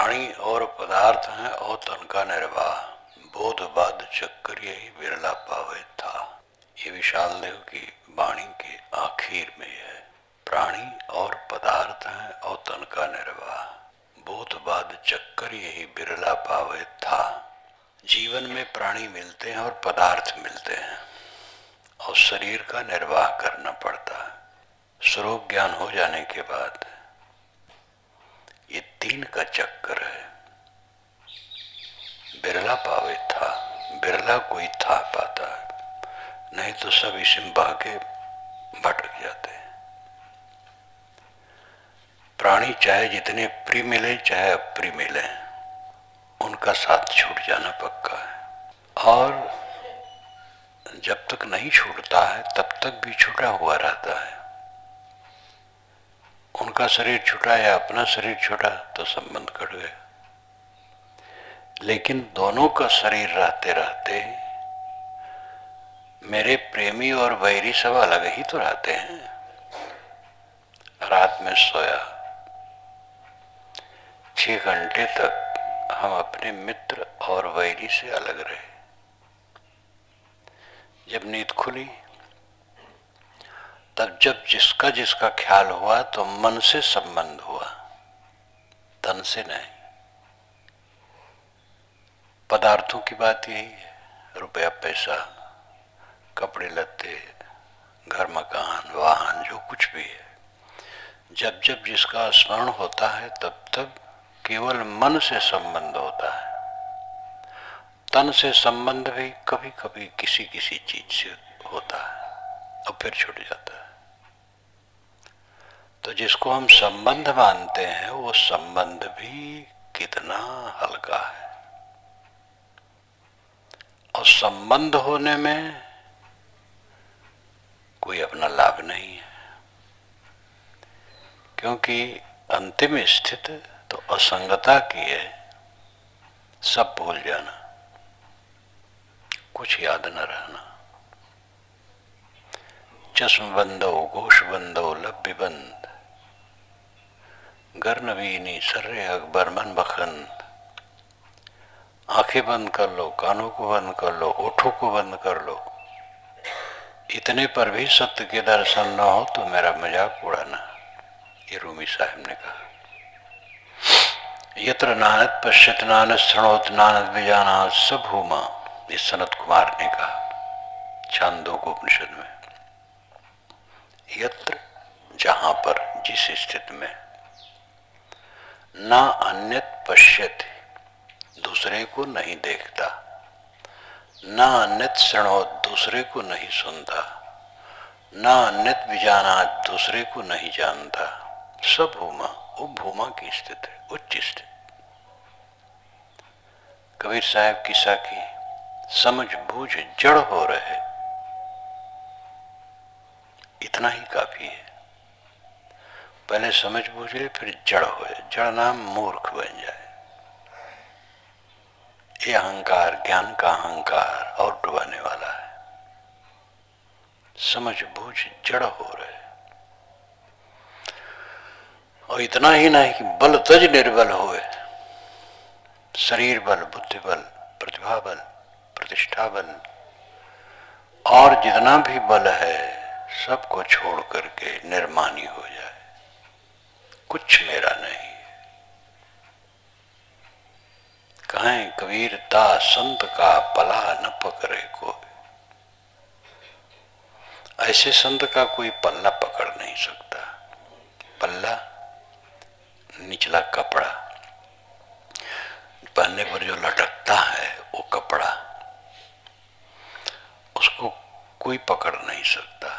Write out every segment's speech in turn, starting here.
प्राणी और पदार्थ हैं और तन का निर्वाह, बोध बाध चक्कर यही बिरला पावे था। ये विशाल देव की वाणी के आखिर में है। प्राणी और पदार्थ हैं और तन का निर्वाह, बोध बाध चक्कर यही बिरला पावे था। जीवन में प्राणी मिलते हैं और पदार्थ मिलते हैं और शरीर का निर्वाह करना पड़ता है। स्वरूप ज्ञान हो जाने के बाद ये तीन का चक्कर है। बिरला पावे था, बिरला कोई था पाता है, नहीं तो सब इसमें भागे भटक जाते हैं। प्राणी चाहे जितने प्रिय मिले चाहे अप्रिय मिले, उनका साथ छूट जाना पक्का है। और जब तक नहीं छूटता है तब तक भी छूटा हुआ रहता है। उनका शरीर छूटा या अपना शरीर छूटा तो संबंध कट गया। लेकिन दोनों का शरीर रहते रहते मेरे प्रेमी और वैरी सब अलग ही तो रहते हैं। रात में सोया 6 घंटे तक हम अपने मित्र और वैरी से अलग रहे। जब नींद खुली तब जब जिसका जिसका ख्याल हुआ तो मन से संबंध हुआ, तन से नहीं। पदार्थों की बात यही है, रुपया पैसा, कपड़े लत्ते, घर मकान वाहन, जो कुछ भी है, जब जब जिसका स्मरण होता है तब तब केवल मन से संबंध होता है। तन से संबंध भी कभी कभी किसी किसी चीज से होता है और फिर छूट जाता है। तो जिसको हम संबंध मानते हैं वो संबंध भी कितना हल्का है। और संबंध होने में कोई अपना लाभ नहीं है, क्योंकि अंतिम स्थिति तो असंगता की है। सब भूल जाना, कुछ याद न रहना। चश्म बंदो घोष बंदो लब्बी बंद, गर नवीनी सर्रे अकबर मन बखंद। आंखें बंद कर लो, कानों को बंद कर लो, ओठों को बंद कर लो, इतने पर भी सत्य के दर्शन न हो तो मेरा मजाक उड़ाना। ये रूमी साहब ने कहा। यत्र नानद पश्यत नानद शृणोत नानद विजानात स भूमा, ये सनत कुमार ने कहा छांदोग्य उपनिषद में। यत्र जहां पर, जिस स्थिति में, ना अन्यत पश्यति, दूसरे को नहीं देखता, ना अन्यत शृणोत, दूसरे को नहीं सुनता, ना अन्यत विजानात, दूसरे को नहीं जानता, सब भूमा, वो भूमा की स्थिति है, उच्च स्थिति। कबीर साहब की साखी, समझ बूझ जड़ हो रहे, इतना ही काफी है। पहले समझ बूझ ले फिर जड़ होए, जड़ नाम मूर्ख बन जाए। ये अहंकार ज्ञान का अहंकार और डुबाने वाला है। समझ बूझ जड़ हो रहे, और इतना ही नहीं कि बल तज निर्बल होए, शरीर बल, बुद्धि बल, प्रतिभा बल, प्रतिष्ठा बल, और जितना भी बल है सबको छोड़ करके निर्मानी हो जाए। कुछ मेरा नहीं। कहें कबीर ता संत का पला न पकड़े कोई, ऐसे संत का कोई पल्ला पकड़ नहीं सकता। पल्ला निचला कपड़ा, पहनने पर जो लटकता है वो कपड़ा, उसको कोई पकड़ नहीं सकता।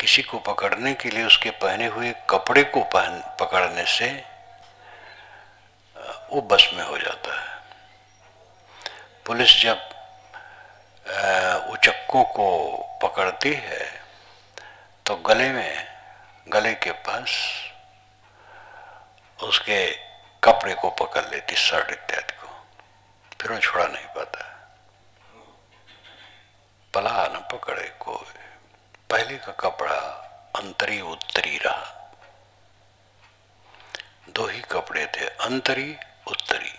किसी को पकड़ने के लिए उसके पहने हुए कपड़े को पकड़ने से वो बस में हो जाता है। पुलिस जब उचक्कों को पकड़ती है तो गले के पास उसके कपड़े को पकड़ लेती, शर्ट इत्यादि को, फिर वो छोड़ा नहीं पाता। पला न पकड़े कोई, पहले का कपड़ा अंतरी उत्तरी रहा, दो ही कपड़े थे, अंतरी उत्तरी।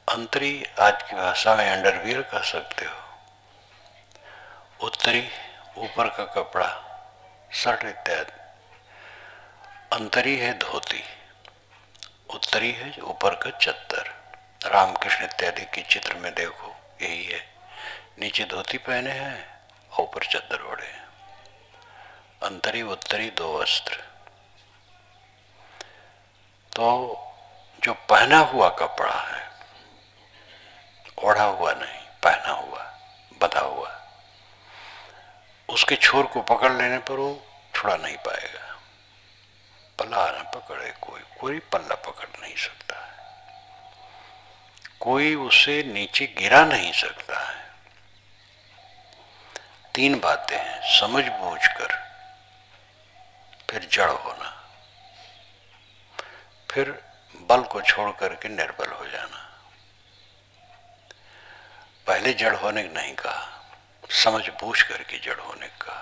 अंतरी आज की भाषा में अंडरवियर कह सकते हो, उत्तरी ऊपर का कपड़ा, शर्ट इत्यादि। अंतरी है धोती, उत्तरी है ऊपर का चद्दर। रामकृष्ण इत्यादि के चित्र में देखो यही है, नीचे धोती पहने हैं और ऊपर चद्दर ओढ़े हैं। अंतरी उत्तरी दो वस्त्र। तो जो पहना हुआ कपड़ा है, ओढ़ा हुआ नहीं, पहना हुआ, बंधा हुआ, उसके छोर को पकड़ लेने पर वो छुड़ा नहीं पाएगा। पल्ला न पकड़े कोई पल्ला पकड़ नहीं सकता है, कोई उसे नीचे गिरा नहीं सकता है। तीन बातें हैं, समझ बूझ कर, फिर जड़ होना, फिर बल को छोड़ करके निर्बल हो जाना। पहले जड़ होने नहीं कहा, समझ बूझ करके जड़ होने का।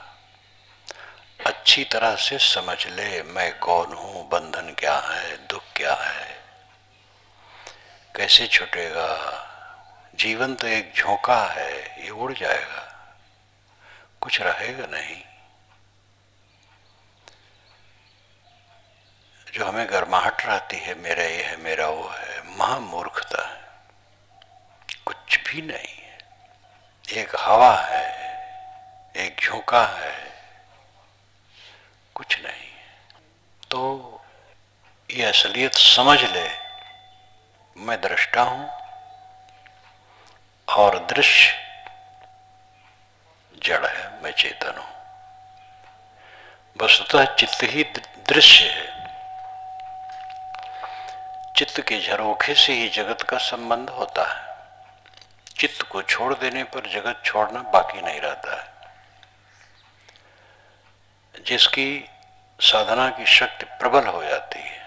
अच्छी तरह से समझ ले मैं कौन हूं, बंधन क्या है, दुख क्या है, कैसे छूटेगा। जीवन तो एक झोंका है, ये उड़ जाएगा, कुछ रहेगा नहीं। जो हमें गर्माहट रहती है, मेरा ये है, मेरा वो है, महामूर्खता है। कुछ भी नहीं है, एक हवा है, एक झोंका है, कुछ नहीं। तो ये असलियत समझ ले, मैं दृष्टा हूं और दृश्य जड़ है, मैं चेतन हूं। वस्तुतः चित्त ही दृश्य है। चित्त के झरोखे से ही जगत का संबंध होता है। चित्त को छोड़ देने पर जगत छोड़ना बाकी नहीं रहता है। जिसकी साधना की शक्ति प्रबल हो जाती है,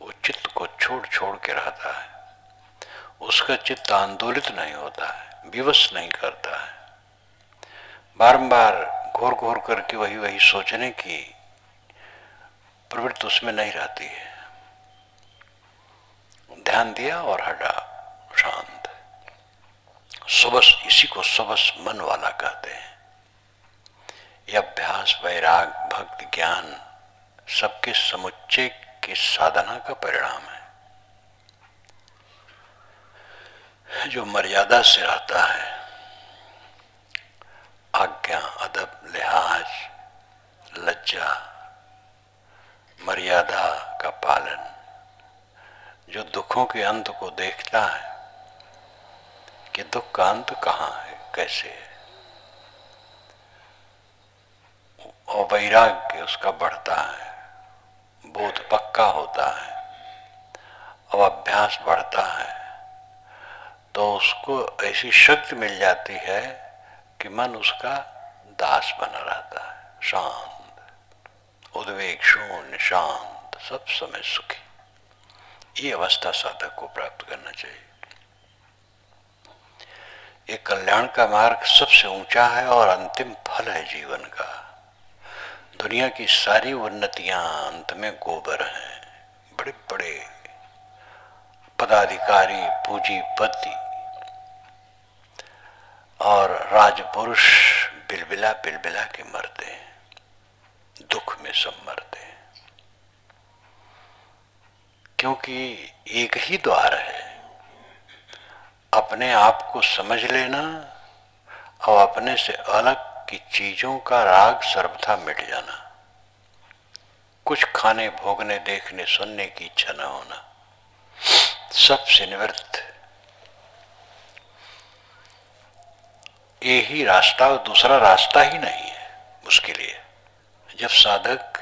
वो चित्त को छोड़ छोड़ के रहता है। उसका चित्त आंदोलित नहीं होता है, विवश नहीं करता है। बारंबार घोर घोर करके वही वही सोचने की प्रवृत्ति उसमें नहीं रहती है। ध्यान दिया और हटा, शांत। सुबस, इसी को सुबस मन वाला कहते हैं। यह अभ्यास, वैराग, भक्ति, ज्ञान सबके समुच्चय की साधना का परिणाम है। जो मर्यादा से रहता है, आज्ञा, अदब, लिहाज, लज्जा, मर्यादा का पालन, जो दुखों के अंत को देखता है कि दुख का अंत कहाँ है, कैसे है, और वैराग्य उसका बढ़ता है, बोध पक्का होता है, अब अभ्यास बढ़ता है, तो उसको ऐसी शक्ति मिल जाती है कि मन उसका दास बना रहता है, शांत, उद्वेग शून्य, शांत, सब समय सुखी। ये अवस्था साधक को प्राप्त करना चाहिए। ये कल्याण का मार्ग सबसे ऊंचा है और अंतिम फल है जीवन का। दुनिया की सारी उन्नतियां अंत में गोबर हैं। बड़े बड़े पदाधिकारी, पूंजीपति और राजपुरुष बिलबिला बिलबिला के मरते हैं, दुख में सब मरते हैं, क्योंकि एक ही द्वार है, अपने आप को समझ लेना और अपने से अलग की चीजों का राग सर्वथा मिट जाना। कुछ खाने, भोगने, देखने, सुनने की इच्छा न होना, सबसे निवृत्त। यही रास्ता, दूसरा रास्ता ही नहीं है उसके लिए। जब साधक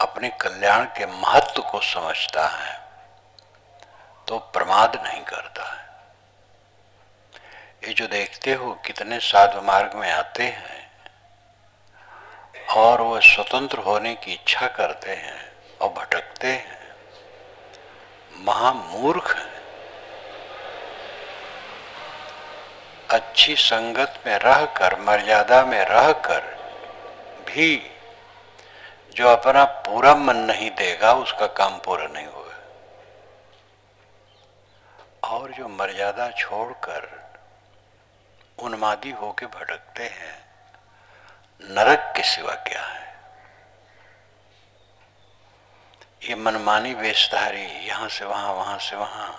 अपने कल्याण के महत्व को समझता है तो प्रमाद नहीं करता है। ये जो देखते हो कितने साधु मार्ग में आते हैं और वो स्वतंत्र होने की इच्छा करते हैं और भटकते हैं, महामूर्ख हैं। अच्छी संगत में रहकर, मर्यादा में रहकर भी जो अपना पूरा मन नहीं देगा उसका काम पूरा नहीं होगा। और जो मर्यादा छोड़कर उन्मादी होके भटकते हैं, नरक के सिवा क्या है। ये मनमानी वेशधारी, यहां से वहां, वहां से वहां।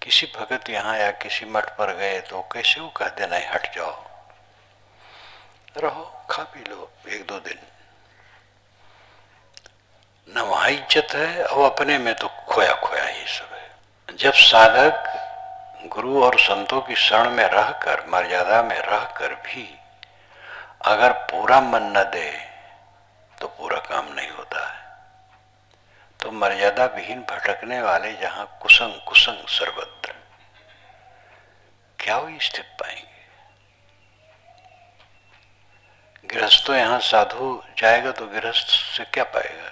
किसी भगत यहां या किसी मठ पर गए तो कैसे वो कह देना है हट जाओ, रहो खा पी लो एक दो दिन, न वहां इज्जत है और अपने में तो खोया खोया ही सब है। जब साधक गुरु और संतों की शरण में रहकर, मर्यादा में रहकर भी अगर पूरा मन न दे तो पूरा काम नहीं होता है। तो मर्यादा विहीन भटकने वाले जहां कुसंग कुसंग सर्वत्र, क्या वो स्थित पाएंगे। गृहस्थ तो यहां साधु जाएगा तो गृहस्थ से क्या पाएगा,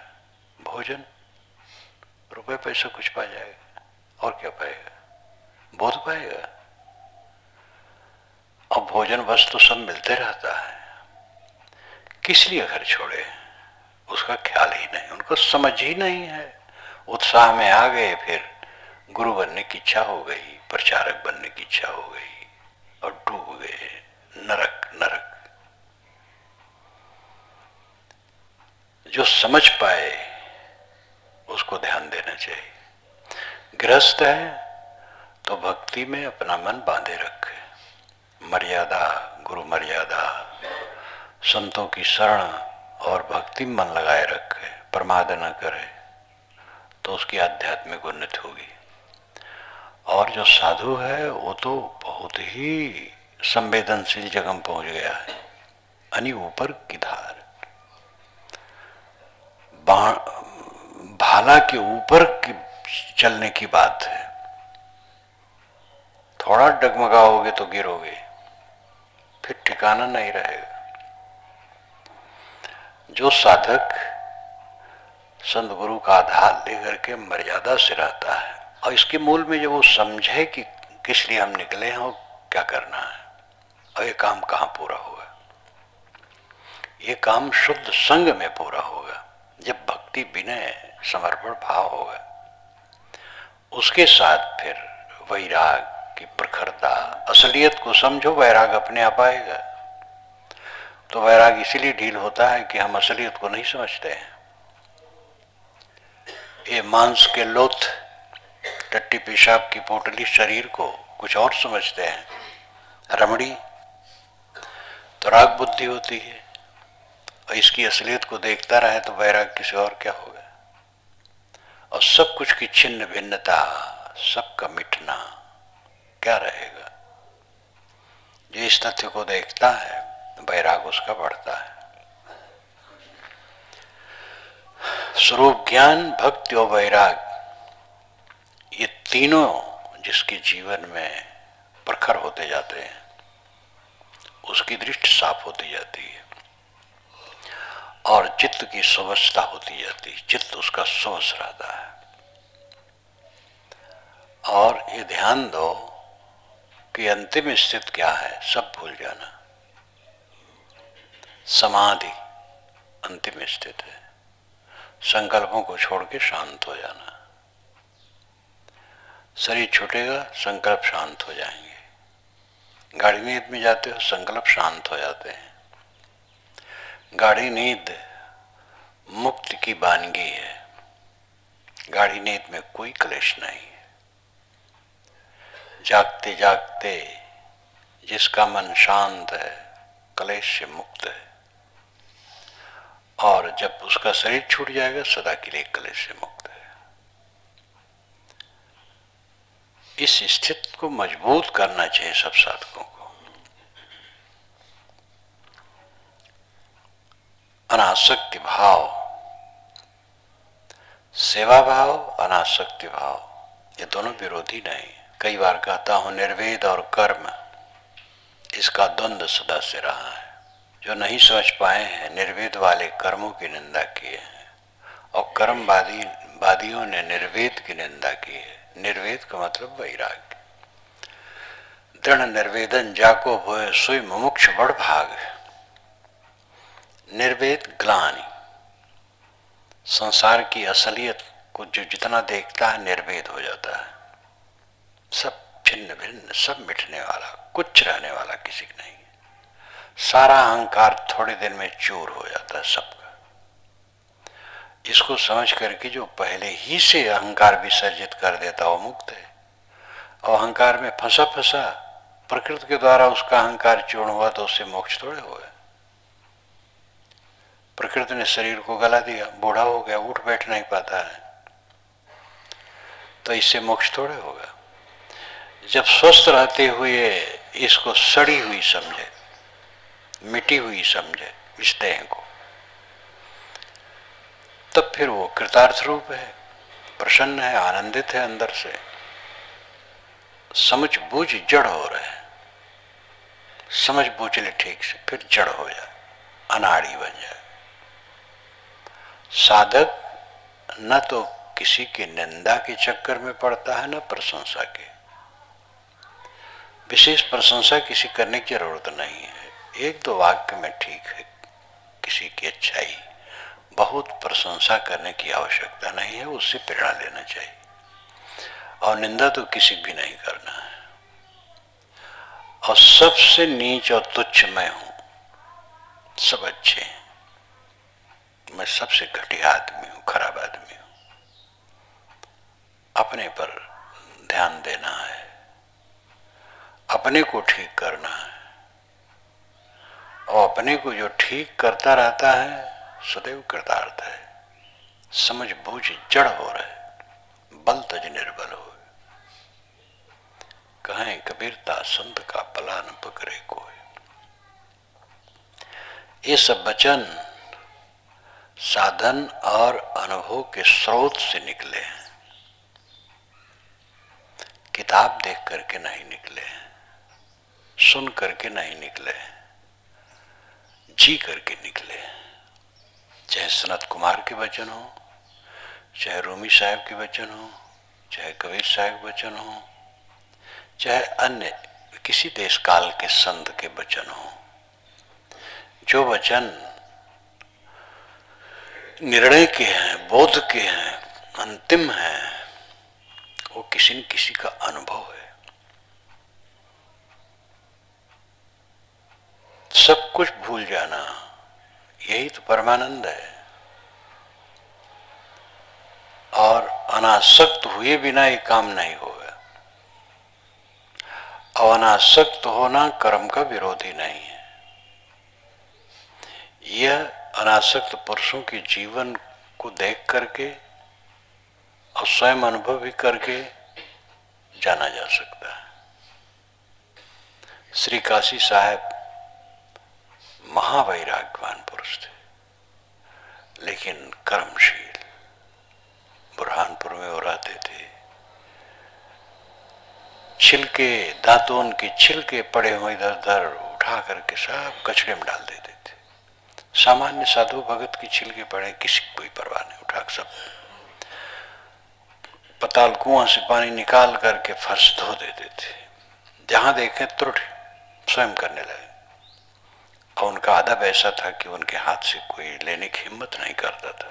भोजन, रुपए पैसा कुछ पा जाएगा, और क्या पाएगा, बोध पाएगा। और भोजन वस्तु सब मिलते रहता है, किस लिए घर छोड़े, उसका ख्याल ही नहीं, उनको समझ ही नहीं है। उत्साह में आ गए, फिर गुरु बनने की इच्छा हो गई, प्रचारक बनने की इच्छा हो गई और डूब गए। नरक नरक। जो समझ पाए उसको ध्यान देना चाहिए। गृहस्थ है तो भक्ति में अपना मन बांधे रखे, मर्यादा, गुरु मर्यादा, संतों की शरण और भक्ति में मन लगाए रखे, प्रमाद न करे, तो उसकी आध्यात्मिक उन्नति होगी। और जो साधु है वो तो बहुत ही संवेदनशील जगह पहुंच गया है, यानी ऊपर की धार, भाला के ऊपर की चलने की बात है। थोड़ा डगमगाओगे तो गिरोगे, फिर ठिकाना नहीं रहेगा। जो साधक संत गुरु का आधार लेकर के मर्यादा से रहता है, और इसके मूल में जब वो समझे कि किस लिए हम निकले हैं और क्या करना है, और ये काम कहाँ पूरा होगा, ये काम शुद्ध संग में पूरा होगा जब भक्ति विनय समर्पण भाव होगा। उसके साथ फिर वैराग की प्रखरता, असलियत को समझो, वैराग अपने आप आएगा। तो वैराग इसीलिए ढील होता है कि हम असलियत को नहीं समझते हैं। ये मांस के लोथ, टट्टी पेशाब की पोटली शरीर को कुछ और समझते हैं, रमणी तो राग बुद्धि होती है, और इसकी असलियत को देखता रहे तो वैराग किसी और क्या होगा। और सब कुछ की छिन्न भिन्नता, सबका मिटना क्या रहेगा। जो इस तथ्य को देखता है वैराग उसका बढ़ता है। स्वरूप ज्ञान, भक्ति और वैराग, ये तीनों जिसके जीवन में प्रखर होते जाते हैं उसकी दृष्टि साफ होती जाती है और चित्त की स्वच्छता होती जाती है, चित्त उसका स्वच्छ रहता है। और ये ध्यान दो कि अंतिम स्थिति क्या है, सब भूल जाना। समाधि अंतिम स्थिति है, संकल्पों को छोड़ के शांत हो जाना। शरीर छूटेगा, संकल्प शांत हो जाएंगे। गाढ़ी नींद में जाते हो, संकल्प शांत हो जाते हैं। गाढ़ी नींद मुक्ति की वानगी है, गाढ़ी नींद में कोई क्लेश नहीं है। जागते जागते जिसका मन शांत है, क्लेश से मुक्त है, और जब उसका शरीर छूट जाएगा सदा के लिए क्लेश से मुक्त है। इस स्थिति को मजबूत करना चाहिए सब साधकों को। अनासक्ति भाव, सेवा भाव, अनासक्ति भाव, ये दोनों विरोधी नहीं। कई बार कहता हूं निर्वेद और कर्म, इसका द्वंद्व सदा से रहा है। जो नहीं समझ पाए हैं, निर्वेद वाले कर्मों की निंदा किए हैं और कर्मवादियों ने निर्वेद की निंदा की है। निर्वेद का मतलब वैराग्य। दृढ़ निर्वेदन जाको होए सोई मुमुक्ष बड़ भाग। निर्वेद ग्लानि, संसार की असलियत को जो जितना देखता है निर्वेद हो जाता है। सब छिन्न भिन्न, सब मिटने वाला, कुछ रहने वाला किसी का नहीं। सारा अहंकार थोड़े दिन में चूर हो जाता है सबका। इसको समझ करके जो पहले ही से अहंकार विसर्जित कर देता वो मुक्त है। और अहंकार में फंसा फंसा प्रकृति के द्वारा उसका अहंकार चूर्ण हुआ तो उससे मोक्ष थोड़े हुए। प्रकृति ने शरीर को गला दिया, बूढ़ा हो गया, उठ बैठ नहीं पाता है, तो इससे मोक्ष थोड़े होगा। जब स्वस्थ रहते हुए इसको सड़ी हुई समझे, मिटी हुई समझे इस देह को, तब फिर वो कृतार्थ रूप है, प्रसन्न है, आनंदित है अंदर से। समझ बूझ जड़ हो रहे हैं, समझ बूझ ले ठीक से, फिर जड़ हो जाए, अनाड़ी बन जाए। साधक न तो किसी की निंदा के चक्कर में पड़ता है, न प्रशंसा के। विशेष प्रशंसा किसी करने की जरूरत नहीं है। एक दो वाक्य में ठीक है किसी की अच्छाई, बहुत प्रशंसा करने की आवश्यकता नहीं है, उससे प्रेरणा लेना चाहिए। और निंदा तो किसी भी नहीं करना है। और सबसे नीच और तुच्छ मैं हूं, सब अच्छे हैं, मैं सबसे घटिया आदमी हूं, खराब आदमी हूं। अपने पर ध्यान देना है, अपने को ठीक करना है। और अपने को जो ठीक करता रहता है सदैव कृतार्थ है। समझ बूझ जड़ हो रहे, बल तज निर्बल हो। कहें कबीरता संत का भला न पकड़े कोई। ये सब वचन साधन और अनुभव के स्रोत से निकले हैं, किताब देख करके नहीं निकले, सुन करके नहीं निकले, जी करके निकले। चाहे सनत कुमार के वचन हो, चाहे रूमी साहब के वचन हो, चाहे कबीर साहब के वचन हो, चाहे अन्य किसी देश काल के संत के वचन हो, जो वचन निर्णय के हैं, बोध के हैं, अंतिम हैं, वो किसी न किसी का अनुभव है। सब कुछ भूल जाना, यही तो परमानंद है। और अनासक्त हुए बिना ये काम नहीं होगा। और अनासक्त होना कर्म का विरोधी नहीं है। यह अनासक्त पुरुषों के जीवन को देख करके और स्वयं अनुभव भी करके जाना जा सकता है। श्री काशी साहब महावैराग्यवान पुरुष थे, लेकिन कर्मशील। बुरहानपुर में वो रहते थे। छिलके, दातून के छिलके पड़े हुए इधर उधर उठा करके सब कचरे में डाल देते थे। सामान्य साधु भगत की छिलके पड़े, किसी को कोई परवाह नहीं, उठा सब पताल कुआं से पानी निकाल करके फर्श धो देते थे। जहां देखे त्रुटि स्वयं करने लगे। और उनका अदब ऐसा था कि उनके हाथ से कोई लेने की हिम्मत नहीं करता था।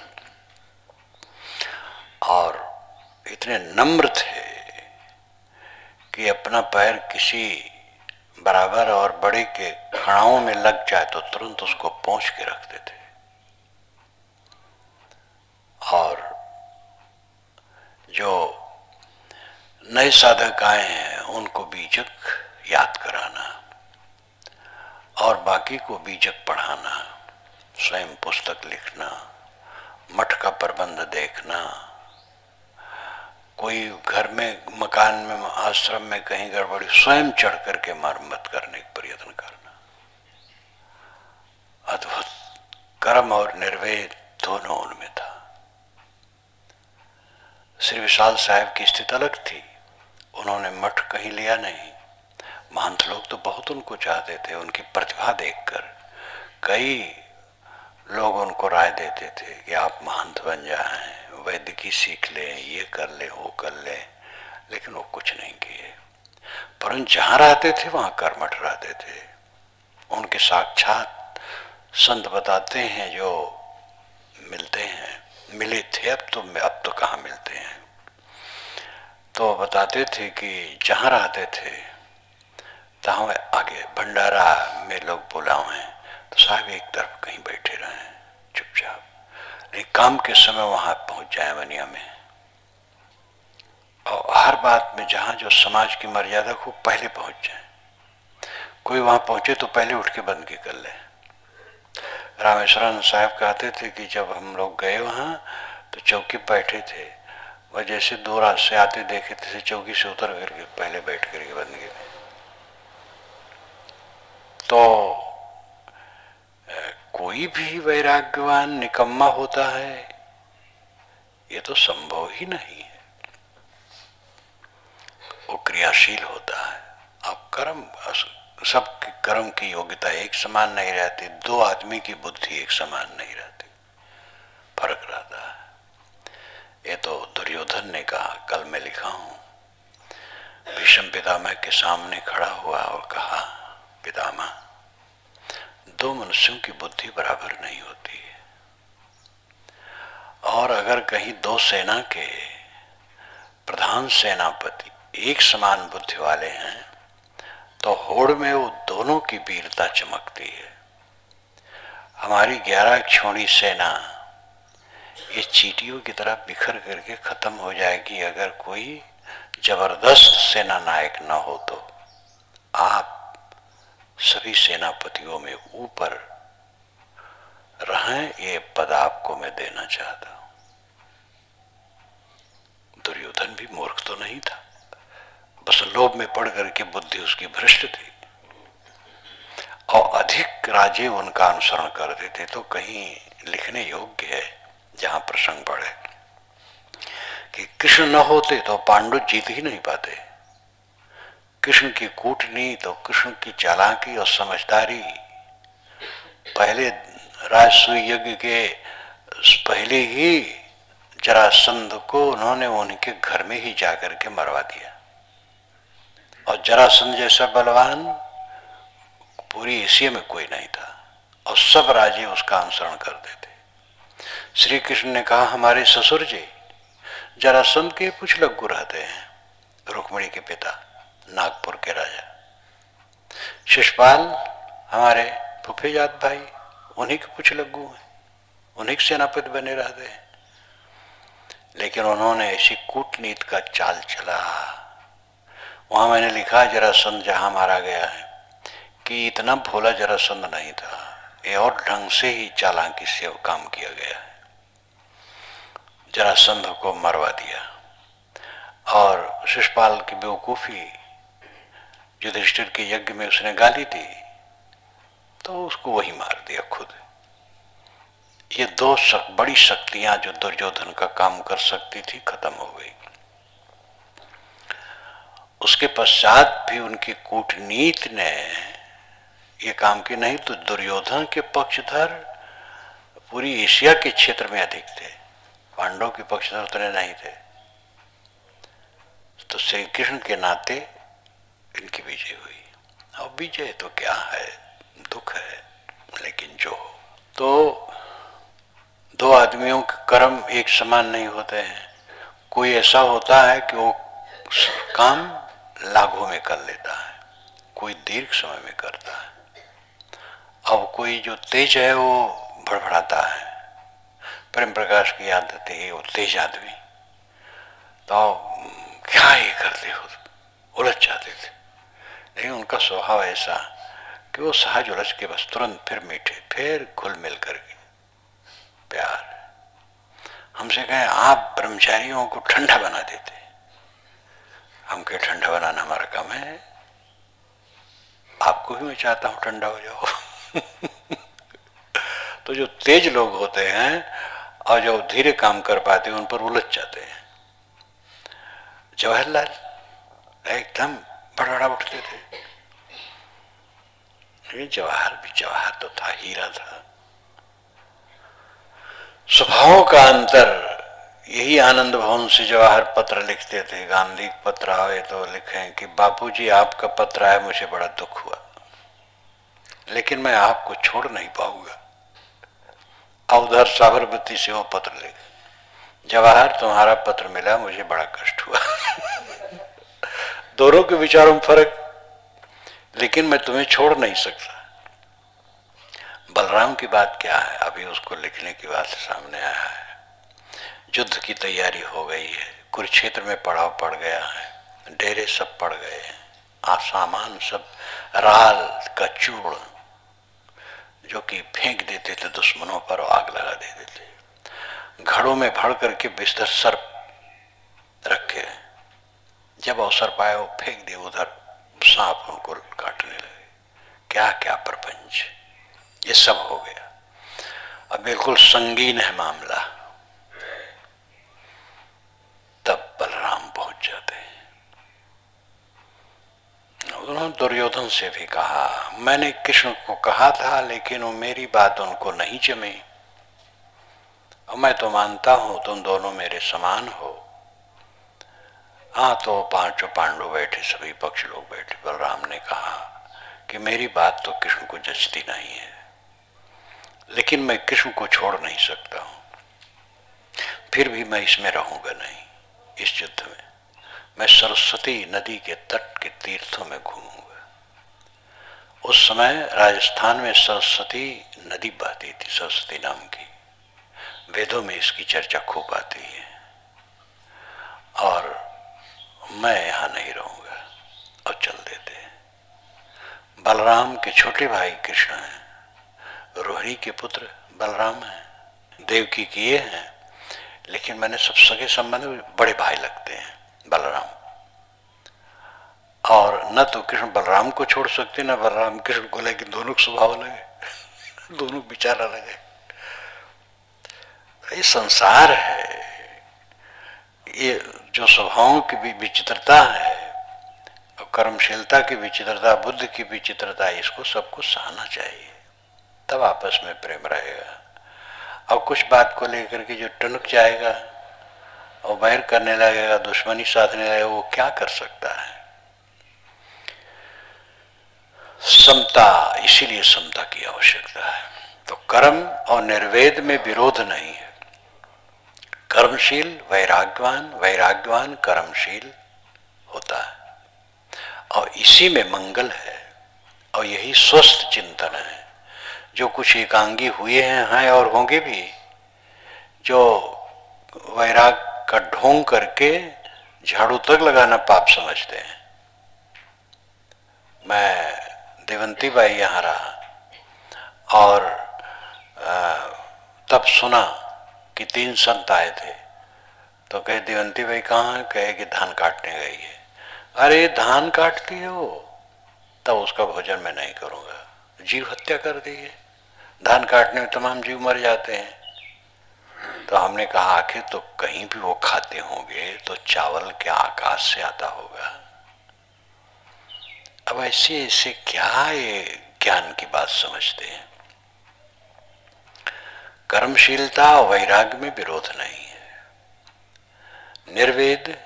और इतने नम्र थे कि अपना पैर किसी बराबर और बड़े के खड़ाओं में लग जाए तो तुरंत उसको पोंछ के रखते थे। और जो नए साधक आए हैं उनको बीजक याद कराना और बाकी को बीजक पढ़ाना, स्वयं पुस्तक लिखना, मठ का प्रबंध देखना, कोई घर में, मकान में, आश्रम में कहीं गड़बड़ी, स्वयं चढ़ करके मरम्मत करने का प्रयत्न करना। अद्भुत कर्म और निर्वेद दोनों उनमें था। श्री विशाल साहब की स्थिति अलग थी। उन्होंने मठ कहीं लिया नहीं। महंत लोग तो बहुत उनको चाहते थे। उनकी प्रतिभा देखकर कई लोग उनको राय देते थे कि आप महंत बन जाएं, वैदिकी सीख लें, ये कर ले, वो कर ले, लेकिन वो कुछ नहीं किए। परंतु जहां रहते थे वहां कर्मठ रहते थे। उनके साक्षात संत बताते हैं जो मिलते हैं, मिले थे, अब तो कहाँ मिलते हैं। तो बताते थे कि जहाँ रहते थे तहाँ आगे भंडारा में लोग बुलाओ हैं तो साहब एक तरफ कहीं बैठे रहे चुपचाप, लेकिन काम के समय वहां पहुंच जाए बनिया में। और हर बात में जहां जो समाज की मर्यादा को पहले पहुंच जाए, कोई वहां पहुंचे तो पहले उठ के बंदगी कर ले। रामेश्वरन साहब कहते थे कि जब हम लोग गए वहां तो चौकी पर बैठे थे, वह जैसे दूर से आते देखे थे चौकी से उतर करके पहले बैठ करके बंदगी में। तो कोई भी वैराग्यवान निकम्मा होता है ये तो संभव ही नहीं है। वो क्रियाशील होता है। अब कर्म, सब कर्म की योग्यता एक समान नहीं रहती, दो आदमी की बुद्धि एक समान नहीं रहती, फर्क रहता है। ये तो दुर्योधन ने कहा, कल मैं लिखा हूं, भीष्म पितामह के सामने खड़ा हुआ और कहा, पितामह दो मनुष्यों की बुद्धि बराबर नहीं होती है, और अगर कहीं दो सेना के प्रधान सेनापति एक समान बुद्धि वाले हैं तो होड़ में वो दोनों की वीरता चमकती है। हमारी 11 छोड़ी सेना ये चींटियों की तरह बिखर करके खत्म हो जाएगी अगर कोई जबरदस्त सेना नायक न हो तो। आप सभी सेनापतियों में ऊपर रहें, ये पद आपको मैं देना चाहता हूं। दुर्योधन भी मूर्ख तो नहीं था, बस लोभ में पड़ करके बुद्धि उसकी भ्रष्ट थी, और अधिक राजे उनका अनुसरण करते थे। तो कहीं लिखने योग्य है जहां प्रसंग पड़े कि कृष्ण न होते तो पांडु जीत ही नहीं पाते। कृष्ण की कूटनीति और कृष्ण की चालाकी और समझदारी, पहले राजसूय यज्ञ के पहले ही जरासंध को उन्होंने उनके घर में ही जाकर के मरवा दिया, और जरासंध जैसा बलवान पूरी एशिया में कोई नहीं था, और सब राजे उसका अनुसरण करते थे। श्री कृष्ण ने कहा, हमारे ससुर जी जरासंध के कुछ लग्गू रहते हैं, रुक्मिणी के पिता नागपुर के राजा। शिशुपाल हमारे फुफेजात भाई, उन्हीं के कुछ लग्गू हैं, उन्हीं के सेनापति बने रहते हैं। लेकिन उन्होंने ऐसी कूटनीति का चाल चला, वहां मैंने लिखा जरासंध जहां मारा गया है कि इतना भोला जरासंध नहीं था, ये और ढंग से ही चालाकी से काम किया गया है। जरासंध को मरवा दिया, और शिशुपाल की बेवकूफी युधिष्ठिर के यज्ञ में उसने गाली दी तो उसको वही मार दिया खुद। ये दो बड़ी शक्तियां जो दुर्योधन का काम कर सकती थी खत्म हो गई। उसके पश्चात भी उनकी कूटनीति ने ये काम की, नहीं तो दुर्योधन के पक्षधर पूरी एशिया के क्षेत्र में अधिक थे, पांडवों के पक्षधर उतने नहीं थे। तो श्री कृष्ण के नाते इनकी विजय हुई, और विजय तो क्या है, दुख है, लेकिन जो तो दो आदमियों के कर्म एक समान नहीं होते हैं। कोई ऐसा होता है कि वो काम लाखों में कर लेता है, कोई दीर्घ समय में करता है, अब कोई जो तेज है वो भड़बड़ाता है। प्रेम प्रकाश की आदत है, वो तेज आदमी, तो क्या ये करते हो, उलझ जाते थे। लेकिन उनका स्वभाव ऐसा कि वो सहज उलझ के बस तुरंत फिर मीठे, फिर घुल मिल करके प्यार। हमसे कहें आप ब्रह्मचारियों को ठंडा बना देते, हम कहे ठंडा बनाना हमारा काम है, आपको भी मैं चाहता हूं ठंडा हो जाओ। तो जो तेज लोग होते हैं और जो धीरे काम कर पाते हैं उन पर उलझ जाते हैं। जवाहरलाल एकदम बड़बड़ा उठते थे, लेकिन जवाहर भी जवाहर तो था, हीरा था। स्वभाव का अंतर, यही आनंद भवन से जवाहर पत्र लिखते थे। गांधी पत्र आए तो लिखें कि बापूजी आपका पत्र आया, मुझे बड़ा दुख हुआ, लेकिन मैं आपको छोड़ नहीं पाऊंगा। और उधर साबरमती से वो पत्र लिखे, जवाहर, तुम्हारा पत्र मिला, मुझे बड़ा कष्ट हुआ। दोनों के विचारों में फर्क, लेकिन मैं तुम्हें छोड़ नहीं सकता। बलराम की बात क्या है, अभी उसको लिखने की बात सामने आया है। युद्ध की तैयारी हो गई है, कुरुक्षेत्र में पड़ाव पड़ गया है, डेरे सब पड़ गए हैं, सामान सब राल का चूर्ण जो कि फेंक देते थे दुश्मनों पर, आग लगा देते थे। घड़ों में भर करके बिस्तर सर्प रखे, जब अवसर पाया वो फेंक दिए उधर, सांप उनको काटने लगे। क्या क्या प्रपंच, ये सब हो गया। अब बिल्कुल संगीन है मामला। तब बलराम पहुंच जाते हैं। उन्होंने दुर्योधन से भी कहा, मैंने कृष्ण को कहा था लेकिन वो मेरी बात उनको नहीं जमी, और मैं तो मानता हूं तुम दोनों मेरे समान हो। हाँ, तो पांचों पांडव बैठे, सभी पक्ष लोग बैठे। बलराम ने कहा कि मेरी बात तो कृष्ण को जचती नहीं है, लेकिन मैं कृष्ण को छोड़ नहीं सकता हूं, फिर भी मैं इसमें रहूंगा नहीं। इस युद्ध में मैं सरस्वती नदी के तट के तीर्थों में घूमूंगा। उस समय राजस्थान में सरस्वती नदी बहती थी, सरस्वती नाम की, वेदों में इसकी चर्चा खूब आती है। और मैं यहां नहीं रहूंगा, और चल देते हैं। बलराम के छोटे भाई कृष्ण हैं, रोहिणी के पुत्र बलराम हैं, देवकी के ये हैं, लेकिन मैंने सब सगे संबंध बड़े भाई लगते हैं बलराम। और न तो कृष्ण बलराम को छोड़ सकते, न बलराम कृष्ण को, लेकिन दोनों का स्वभाव लगे, दोनों विचार अलग है। ये संसार है, ये जो स्वभावों की विचित्रता है, और कर्मशीलता की विचित्रता, बुद्धि की विचित्रता, इसको सबको सहना चाहिए, तब आपस में प्रेम रहेगा। और कुछ बात को लेकर के जो टुनक जाएगा और बैर करने लगेगा, दुश्मनी साधने लगेगा, वो क्या कर सकता है। समता, इसीलिए समता की आवश्यकता है। तो कर्म और निर्वेद में विरोध नहीं है। कर्मशील वैराग्यवान, वैराग्यवान कर्मशील होता है, और इसी में मंगल है, और यही स्वस्थ चिंतन है। जो कुछ एकांगी हुए हैं और होंगे भी, जो वैराग का ढोंग करके झाड़ू तक लगाना पाप समझते हैं। मैं देवंती बाई यहाँ रहा, और तब सुना कि 3 संत आए थे, तो कहे देवंती बाई कहाँ है, कहे कि धान काटने गई है। अरे धान काटती हो, तब उसका भोजन मैं नहीं करूँगा, जीव हत्या कर दी है, धान काटने में तमाम जीव मर जाते हैं। तो हमने कहा आखिर तो कहीं भी वो खाते होंगे तो चावल क्या आकाश से आता होगा। अब ऐसे ऐसे क्या ये ज्ञान की बात समझते हैं। कर्मशीलता और वैराग्य में विरोध नहीं है। निर्वेद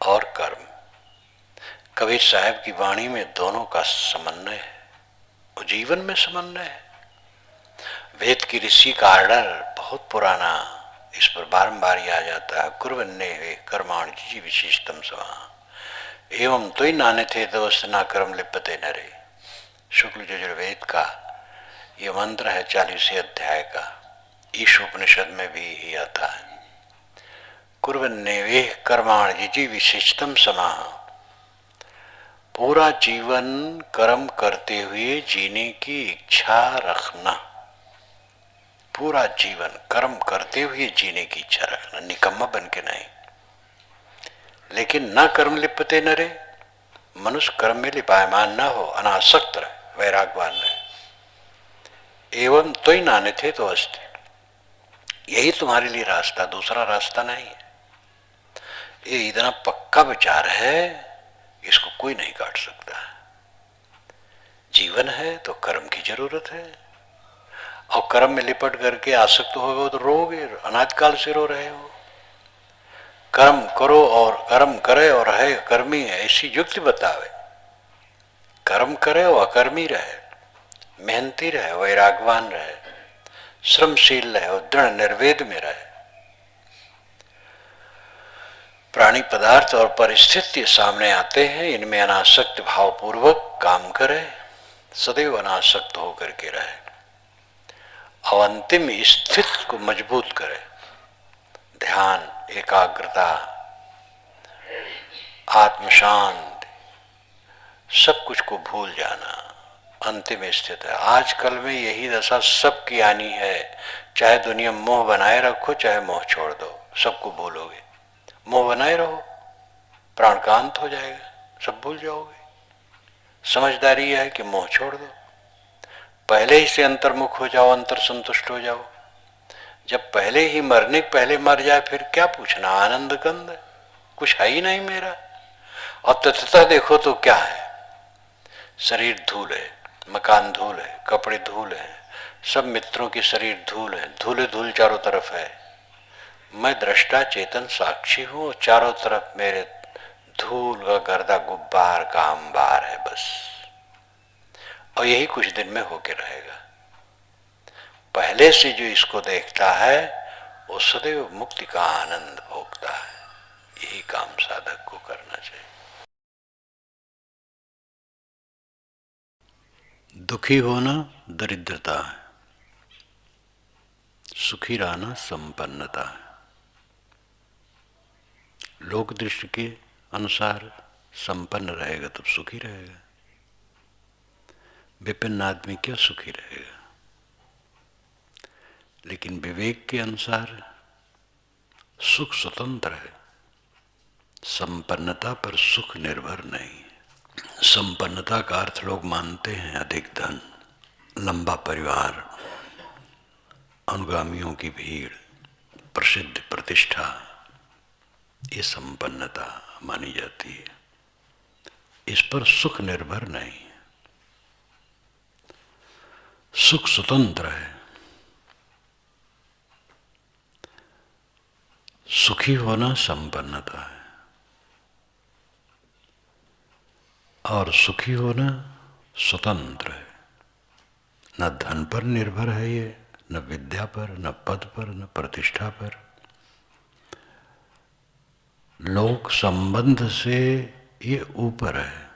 और कर्म, कबीर साहब की वाणी में दोनों का समन्वय है, और जीवन में समन्वय है। वेद की ऋषि का आर्डर बहुत पुराना, इस पर बारंबार आ जाता है, कुर्वन्ने कर्माण जी विशिष्टम समा एवं तो ही नाने थे दोस्त ना कर्म लिपते नरे। शुक्ल यजुर्वेद का ये मंत्र है 40वें अध्याय का, ईश उपनिषद में भी ही आता है। कुर्वन्ने कर्माण जी विशिष्टम समा, पूरा जीवन कर्म करते हुए जीने की इच्छा रखना, पूरा जीवन कर्म करते हुए जीने की इच्छा रखना, निकम्मा बन के नहीं। लेकिन न कर्म लिपते न रहे, मनुष्य कर्म में लिपायमान न हो, अनासक्त रहे, वैरागवान रहे। एवं तो ही नाने थे तो अस्ति, यही तुम्हारे लिए रास्ता, दूसरा रास्ता नहीं है। ये इतना पक्का विचार है, इसको कोई नहीं काट सकता। जीवन है तो कर्म की जरूरत है, और कर्म में लिपट करके आसक्त हो तो रोगे, अनादिकाल से रो रहे हो। कर्म करो और कर्म करे और है कर्मी है, ऐसी युक्ति बतावे। कर्म करे और अकर्मी रहे, मेहनती रहे, वैरागवान रहे, श्रमशील रहे और दृढ़ निर्वेद में रहे, प्राणी पदार्थ और परिस्थिति सामने आते हैं, इनमें अनासक्त भावपूर्वक काम करे, सदैव अनासक्त होकर के रहे और अंतिम स्थिति को मजबूत करे। ध्यान, एकाग्रता, आत्म शांति, सब कुछ को भूल जाना अंतिम स्थिति है। आजकल में यही दशा सबकी आनी है। चाहे दुनिया मोह बनाए रखो, चाहे मोह छोड़ दो, सबको भूलोगे। मोह बनाए रहो, प्राण का अंत हो जाएगा, सब भूल जाओगे। समझदारी है कि मोह छोड़ दो, पहले ही से अंतर्मुख हो जाओ, अंतर संतुष्ट हो जाओ। जब पहले ही मरने के पहले मर जाए फिर क्या पूछना, आनंद कंद, कुछ है ही नहीं मेरा। और तथ्यता देखो तो क्या है, शरीर धूल है, मकान धूल है, कपड़े धूल है, सब मित्रों की शरीर धूल है, धूल धूल चारों तरफ है। मैं दृष्टा चेतन साक्षी हूं, चारों तरफ मेरे धूल का गर्दा गुब्बार का अंबार है बस। और यही कुछ दिन में होके रहेगा। पहले से जो इसको देखता है वो सदैव मुक्ति का आनंद भोगता है। यही काम साधक को करना चाहिए। दुखी होना दरिद्रता है, सुखी रहना संपन्नता है। लोक दृष्टि के अनुसार संपन्न रहेगा तब सुखी रहेगा। विपिन आदमी क्या सुखी रहेगा। लेकिन विवेक के अनुसार सुख स्वतंत्र है, संपन्नता पर सुख निर्भर नहीं। संपन्नता का अर्थ लोग मानते हैं अधिक धन, लंबा परिवार, अनुगामियों की भीड़, प्रसिद्ध प्रतिष्ठा, ये संपन्नता मानी जाती है। इस पर सुख निर्भर नहीं, सुख स्वतंत्र है। सुखी होना संपन्नता है और सुखी होना स्वतंत्र है। न धन पर निर्भर है ये, न विद्या पर, न पद पर, न प्रतिष्ठा पर। लोक संबंध से ये ऊपर है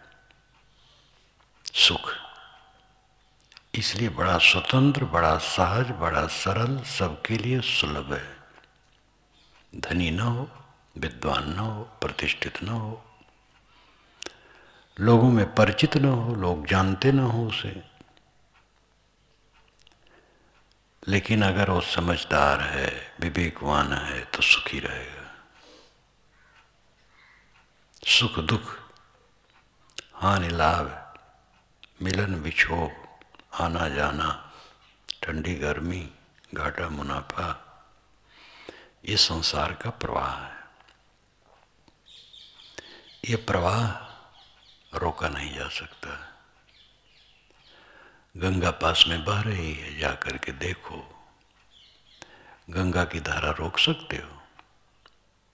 सुख। इसलिए बड़ा स्वतंत्र, बड़ा सहज, बड़ा सरल, सबके लिए सुलभ है। धनी न हो, विद्वान न हो, प्रतिष्ठित न हो, लोगों में परिचित न हो, लोग जानते न हो उसे, लेकिन अगर वो समझदार है, विवेकवान है तो सुखी रहेगा। सुख दुख, हानि लाभ, मिलन विछोह, आना जाना, ठंडी गर्मी, घाटा मुनाफा, ये संसार का प्रवाह है। ये प्रवाह रोका नहीं जा सकता। गंगा पास में बह रही है, जाकर के देखो। गंगा की धारा रोक सकते हो?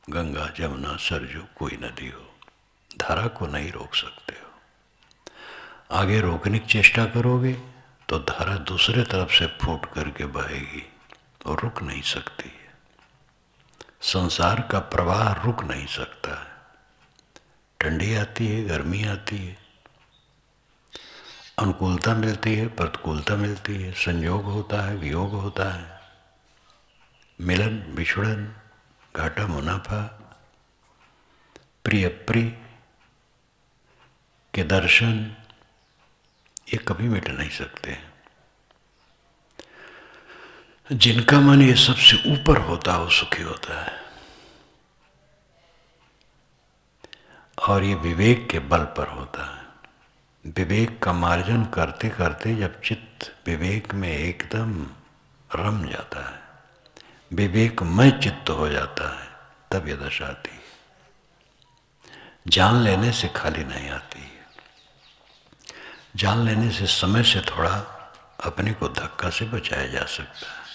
गंगा, जमुना, सरजू, कोई नदी हो, धारा को नहीं रोक सकते हो। आगे रोकने की चेष्टा करोगे तो धारा दूसरे तरफ से फूट करके बहेगी और रुक नहीं सकती है। संसार का प्रवाह रुक नहीं सकता है। ठंडी आती है, गर्मी आती है, अनुकूलता मिलती है, प्रतिकूलता मिलती है, संयोग होता है, वियोग होता है, मिलन विछुड़न, घाटा मुनाफा, प्रिय अप्रिय के दर्शन, ये कभी मिट नहीं सकते। जिनका मन ये सबसे ऊपर होता है वो सुखी होता है। और ये विवेक के बल पर होता है। विवेक का मार्जन करते करते जब चित्त विवेक में एकदम रम जाता है, विवेकमय चित्त हो जाता है, तब ये दशा आती है। जान लेने से खाली नहीं आती है। जान लेने से समय से थोड़ा अपने को धक्का से बचाया जा सकता है।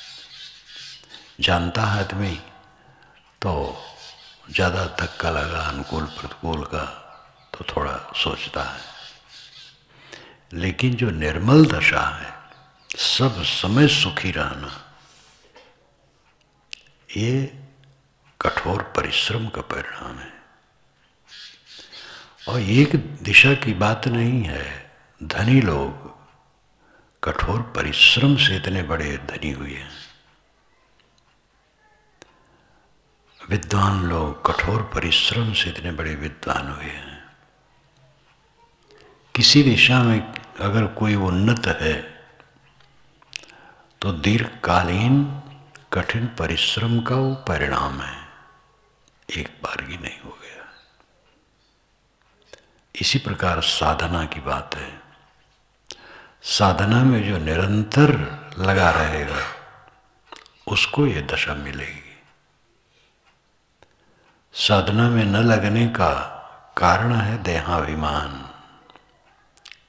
जानता है आदमी तो ज़्यादा धक्का लगा अनुकूल प्रतिकूल का तो थोड़ा सोचता है। लेकिन जो निर्मल दशा है, सब समय सुखी रहना, ये कठोर परिश्रम का परिणाम है। और एक दिशा की बात नहीं है। धनी लोग कठोर परिश्रम से इतने बड़े धनी हुए हैं, विद्वान लोग कठोर परिश्रम से इतने बड़े विद्वान हुए हैं। किसी दिशा में अगर कोई उन्नत है तो दीर्घकालीन कठिन परिश्रम का वो परिणाम है, एक बार ही नहीं हो गया। इसी प्रकार साधना की बात है। साधना में जो निरंतर लगा रहेगा उसको ये दशा मिलेगी। साधना में न लगने का कारण है देहाभिमान,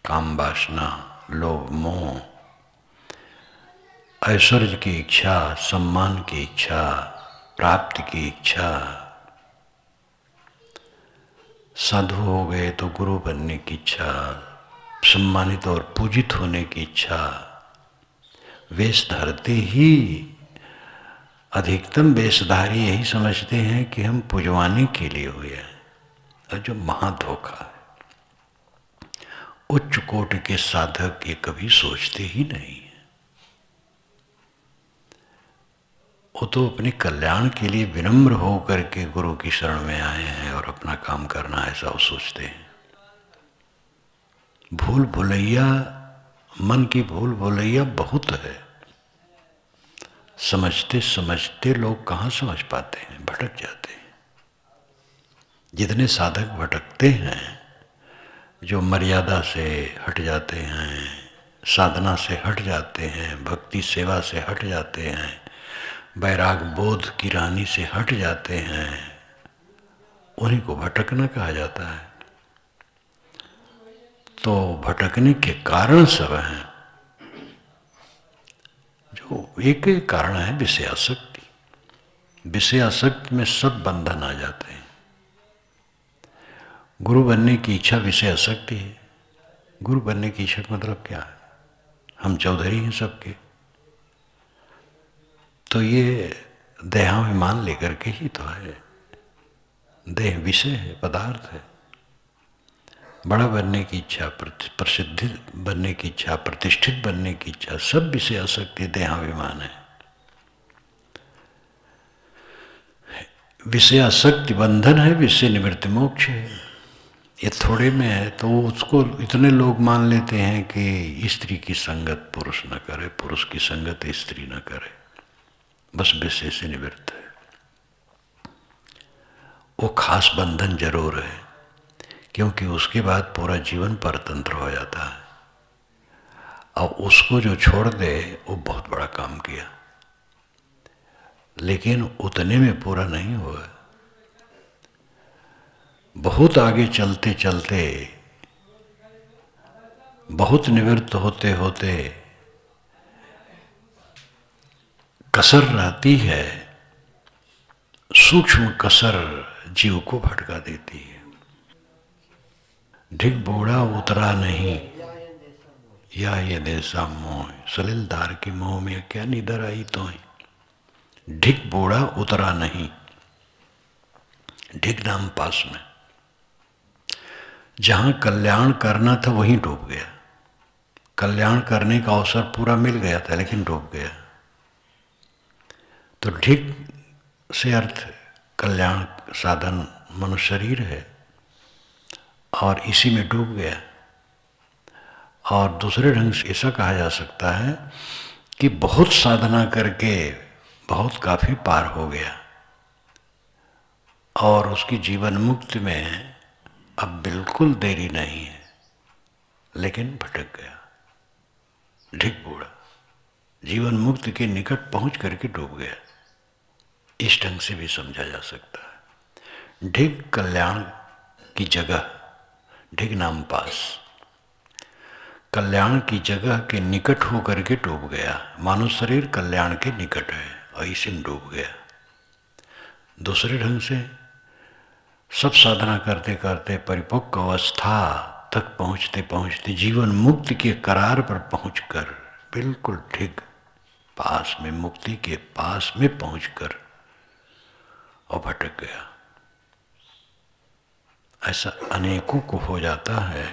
काम वासना, लोभ मोह, ऐश्वर्य की इच्छा, सम्मान की इच्छा, प्राप्ति की इच्छा। साधु हो गए तो गुरु बनने की इच्छा, सम्मानित और पूजित होने की इच्छा। वेश धरते ही अधिकतम वेशधारी यही समझते हैं कि हम पुजवाने के लिए हुए हैं, और जो महाधोखा है। उच्च कोटि के साधक ये कभी सोचते ही नहीं है। वो तो अपने कल्याण के लिए विनम्र होकर के गुरु की शरण में आए हैं और अपना काम करना है, ऐसा वो सोचते हैं। भूल भुलैया, मन की भूल भुलैया बहुत है। समझते समझते लोग कहाँ समझ पाते हैं, भटक जाते हैं। जितने साधक भटकते हैं, जो मर्यादा से हट जाते हैं, साधना से हट जाते हैं, भक्ति सेवा से हट जाते हैं, वैराग बोध की रानी से हट जाते हैं, उन्हीं को भटकना कहा जाता है। तो भटकने के कारण सब हैं। जो एक ही कारण है विषयासक्ति। विषयासक्ति में सब बंधन आ जाते हैं। गुरु बनने की इच्छा विषयासक्ति है। गुरु बनने की इच्छा का मतलब क्या है? हम चौधरी हैं सबके, तो ये देहाभिमान लेकर के ही तो है। देह विषय है, पदार्थ है। बड़ा बनने की इच्छा, प्रसिद्धि बनने की इच्छा, प्रतिष्ठित बनने की इच्छा, सब विषय आसक्ति देहाभिमान है। विषयासक्ति बंधन है, विषय निवृत्ति मोक्ष है। ये थोड़े में है तो उसको इतने लोग मान लेते हैं कि स्त्री की संगत पुरुष न करे, पुरुष की संगत स्त्री न करे, बस विषय से निवृत्त है। वो खास बंधन जरूर है, क्योंकि उसके बाद पूरा जीवन परतंत्र हो जाता है। और उसको जो छोड़ दे वो बहुत बड़ा काम किया, लेकिन उतने में पूरा नहीं हुआ। बहुत आगे चलते चलते, बहुत निवृत्त होते होते कसर रहती है, सूक्ष्म कसर जीव को भटका देती है। ढिग बूढ़ा उतरा नहीं, या ये देसा मोह, सलिलदार की मोह में क्या निदर आई तो है। ढिग बूढ़ा उतरा नहीं, ढिग नाम पास में, जहां कल्याण करना था वहीं डूब गया। कल्याण करने का अवसर पूरा मिल गया था लेकिन डूब गया। तो ढिग से अर्थ कल्याण साधन मनुष्य शरीर है, और इसी में डूब गया। और दूसरे ढंग से ऐसा कहा जा सकता है कि बहुत साधना करके बहुत काफी पार हो गया, और उसकी जीवन मुक्ति में अब बिल्कुल देरी नहीं है, लेकिन भटक गया। ढिग बूढ़ा जीवन मुक्ति के निकट पहुंच करके डूब गया। इस ढंग से भी समझा जा सकता है। ढिग कल्याण की जगह, ढिग नाम पास, कल्याण की जगह के निकट होकर के डूब गया। मानव शरीर कल्याण के निकट है और इसी में डूब गया। दूसरे ढंग से सब साधना करते करते परिपक्व अवस्था तक पहुंचते पहुंचते जीवन मुक्ति के करार पर पहुंचकर बिल्कुल ठीक पास में, मुक्ति के पास में पहुंचकर और भटक गया। ऐसा अनेकों को हो जाता है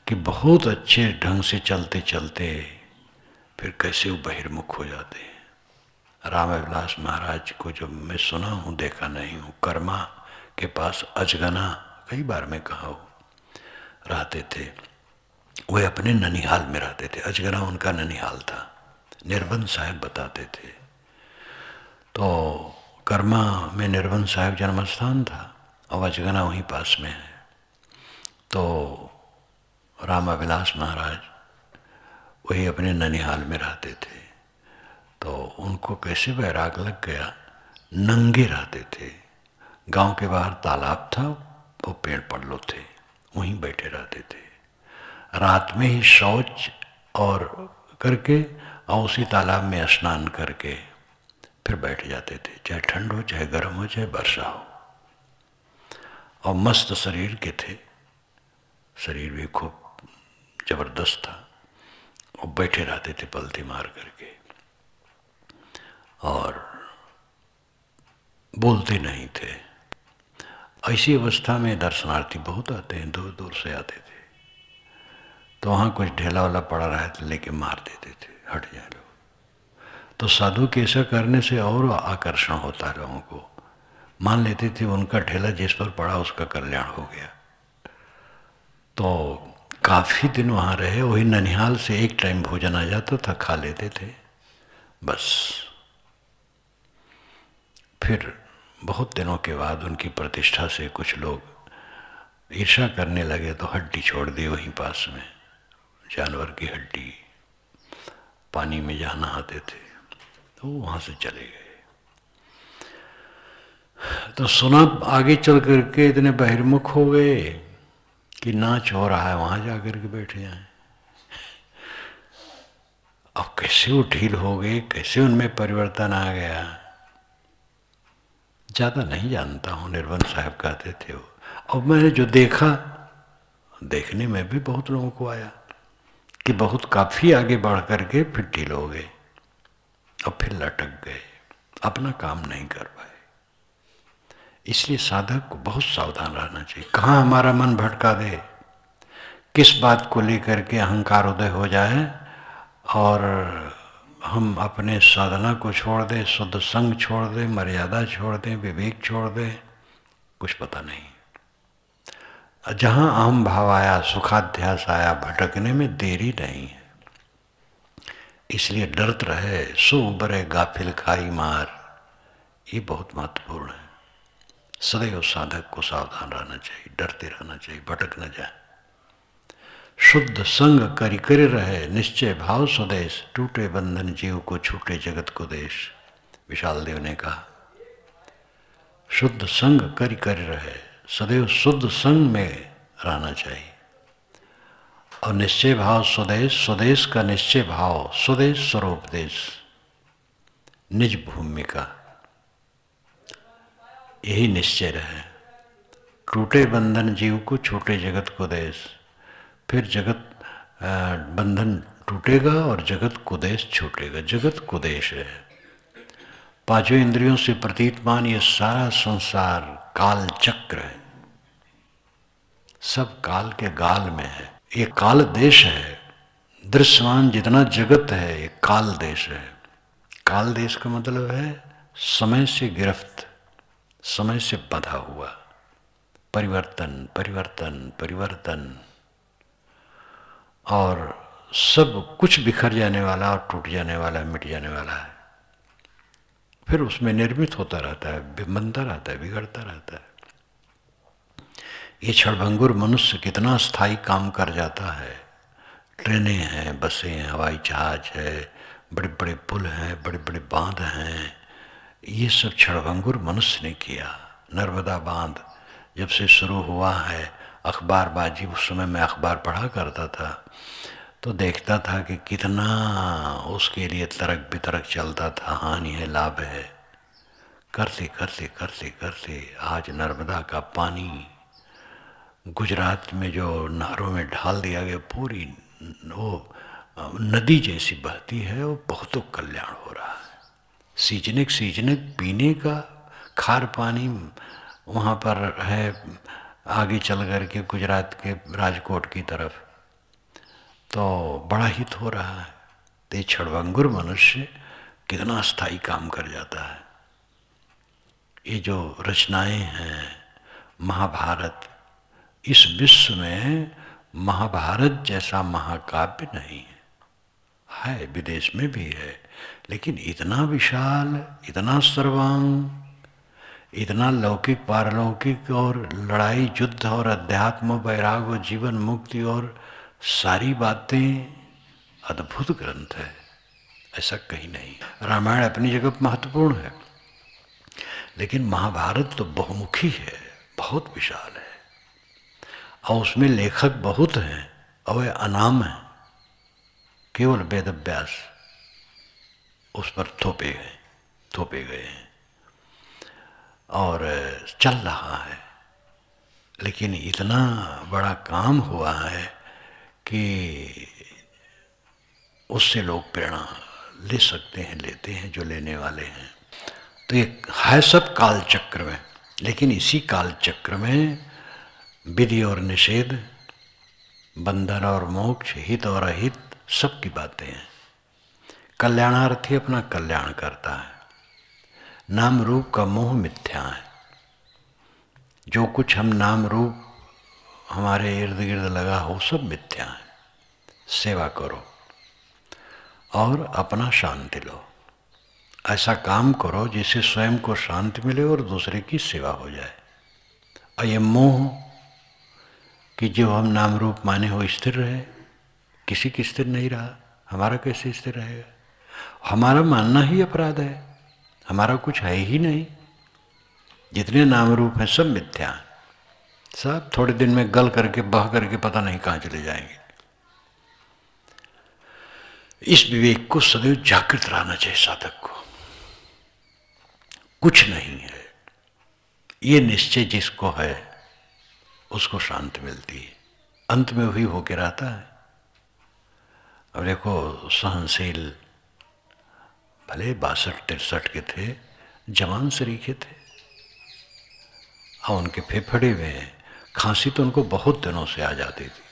कि बहुत अच्छे ढंग से चलते चलते फिर कैसे वो बहिर्मुख हो जाते हैं। रामविलास महाराज को जब मैं सुना हूँ, देखा नहीं हूँ, कर्मा के पास अजगना, कई बार मैं कहा हूँ, रहते थे। वे अपने ननिहाल में रहते थे, अजगना उनका ननिहाल था, निर्बंध साहब बताते थे। तो कर्मा में निर्बंध साहब जन्म स्थान था और अजगना वहीं पास में है। तो रामविलास महाराज वही अपने ननिहाल में रहते थे। तो उनको कैसे वैराग लग गया, नंगे रहते थे। गांव के बाहर तालाब था, वो पेड़ पल्लो थे, वहीं बैठे रहते थे। रात में ही शौच और करके और उसी तालाब में स्नान करके फिर बैठ जाते थे, चाहे ठंड हो, चाहे गर्म हो, चाहे वर्षा हो। और मस्त शरीर के थे, शरीर भी खूब जबरदस्त था। और बैठे रहते थे पलथी मार करके और बोलते नहीं थे। ऐसी अवस्था में दर्शनार्थी बहुत आते हैं, दूर दूर से आते थे। तो वहाँ कुछ ढेला वाला पड़ा रहा तो लेके मार देते थे, हट जाए लोग। तो साधु के ऐसा करने से और आकर्षण होता है लोगों को। मान लेते थे उनका ढेला जिस पर पड़ा उसका कल्याण हो गया। तो काफ़ी दिन वहाँ रहे। वही ननिहाल से एक टाइम भोजन आ जाता था, खा लेते थे बस। फिर बहुत दिनों के बाद उनकी प्रतिष्ठा से कुछ लोग ईर्ष्या करने लगे तो हड्डी छोड़ दी वहीं पास में, जानवर की हड्डी। पानी में जहाँ नहाते थे तो वहाँ से चले गए। तो सुना आगे चल करके इतने बहिर्मुख हो गए कि नाच हो रहा है, वहाँ जा कर के बैठ जाएं। अब कैसे वो ढील हो गए, कैसे उनमें परिवर्तन आ गया, ज़्यादा नहीं जानता हूँ। निर्बंध साहब कहते थे वो। अब मैंने जो देखा, देखने में भी बहुत लोगों को आया कि बहुत काफ़ी आगे बढ़ करके फिर ढील हो गए और फिर लटक गए, अपना काम नहीं कर पाए। इसलिए साधक को बहुत सावधान रहना चाहिए। कहाँ हमारा मन भटका दे, किस बात को लेकर के अहंकार उदय हो जाए और हम अपने साधना को छोड़ दें, शुद्ध संग छोड़ दें, मर्यादा छोड़ दें, विवेक छोड़ दें, कुछ पता नहीं। जहाँ अहम भाव आया, सुखाध्यास आया, भटकने में देरी नहीं है। इसलिए डरत रहे, सो उबरे गाफिल खाई मार, ये बहुत महत्वपूर्ण है। सदैव साधक को सावधान रहना चाहिए, डरते रहना चाहिए, भटक न जाए। शुद्ध संग करि करे रहे, निश्चय भाव स्वदेश, टूटे बंधन जीव को, छूटे जगत को देश। विशाल देव ने कहा शुद्ध संग करि करे रहे, सदैव शुद्ध संग में रहना चाहिए। और निश्चय भाव स्वदेश, स्वदेश का निश्चय भाव, स्वदेश स्वरूप देश, निज भूमि का, यही निश्चय रहे। टूटे बंधन जीव को, छूटे जगत को देश। फिर जगत बंधन टूटेगा और जगत कुदेश छूटेगा। जगत कुदेश है, पांचों इंद्रियों से प्रतीतमान ये सारा संसार काल चक्र है, सब काल के गाल में है। ये काल देश है। दृश्यमान जितना जगत है ये काल देश है। काल देश का मतलब है समय से गिरफ्त, समय से बंधा हुआ, परिवर्तन परिवर्तन परिवर्तन, और सब कुछ बिखर जाने वाला और टूट जाने वाला, मिट जाने वाला है। फिर उसमें निर्मित होता रहता है, बनता रहता है, बिगड़ता रहता है। ये क्षणभंगुर मनुष्य कितना स्थायी काम कर जाता है। ट्रेनें हैं, बसें हैं, हवाई जहाज है, बड़े बड़े पुल हैं, बड़े बड़े बांध हैं, ये सब क्षणभंगुर मनुष्य ने किया। नर्मदा बांध जब से शुरू हुआ है, अखबारबाजी, उस समय मैं अखबार पढ़ा करता था तो देखता था कि कितना उसके लिए तर्क बितर्क चलता था, हानि है लाभ है, करते करते करते करते आज नर्मदा का पानी गुजरात में जो नहरों में ढाल दिया गया, पूरी वो नदी जैसी बहती है, वो बहुतों कल्याण हो रहा है। सीजनिक पीने का खार पानी वहाँ पर है, आगे चल कर के गुजरात के राजकोट की तरफ, तो बड़ा हित हो रहा है। तो ये क्षणभंगुर मनुष्य कितना स्थायी काम कर जाता है। ये जो रचनाएं हैं महाभारत, इस विश्व में महाभारत जैसा महाकाव्य नहीं है, विदेश में भी है, लेकिन इतना विशाल, इतना सर्वांग, इतना लौकिक पारलौकिक और लड़ाई युद्ध और अध्यात्म वैराग्य जीवन मुक्ति और सारी बातें, अद्भुत ग्रंथ है, ऐसा कहीं नहीं। रामायण अपनी जगह महत्वपूर्ण है, लेकिन महाभारत तो बहुमुखी है, बहुत विशाल है, और उसमें लेखक बहुत हैं और वे अनाम हैं, केवल वेद व्यास उस पर थोपे गए हैं और चल रहा है। लेकिन इतना बड़ा काम हुआ है कि उससे लोग प्रेरणा ले सकते हैं, लेते हैं जो लेने वाले हैं। तो ये है सब काल चक्र में, लेकिन इसी काल चक्र में विधि और निषेध, बंधन और मोक्ष, हित और अहित, सबकी बातें हैं। कल्याणार्थी अपना कल्याण करता है, नाम रूप का मोह मिथ्या है। जो कुछ हम नाम रूप हमारे इर्द गिर्द लगा हो सब मिथ्या है। सेवा करो और अपना शांति लो, ऐसा काम करो जिससे स्वयं को शांति मिले और दूसरे की सेवा हो जाए। और ये मोह कि जो हम नाम रूप माने हो स्थिर रहे, किसी की स्थिर नहीं रहा, हमारा कैसे स्थिर रहेगा? हमारा मानना ही अपराध है, हमारा कुछ है ही नहीं। जितने नाम रूप हैं सब मिथ्या हैं, सब थोड़े दिन में गल करके बह करके पता नहीं कहाँ चले जाएंगे। इस विवेक को सदैव जागृत रहना चाहिए साधक को। कुछ नहीं है, ये निश्चय जिसको है उसको शांति मिलती है, अंत में वही होके रहता है। अब देखो, सहनशील भले 62-63 के थे, जवान सरीखे थे, और उनके फेफड़े में खांसी तो उनको बहुत दिनों से आ जाती थी।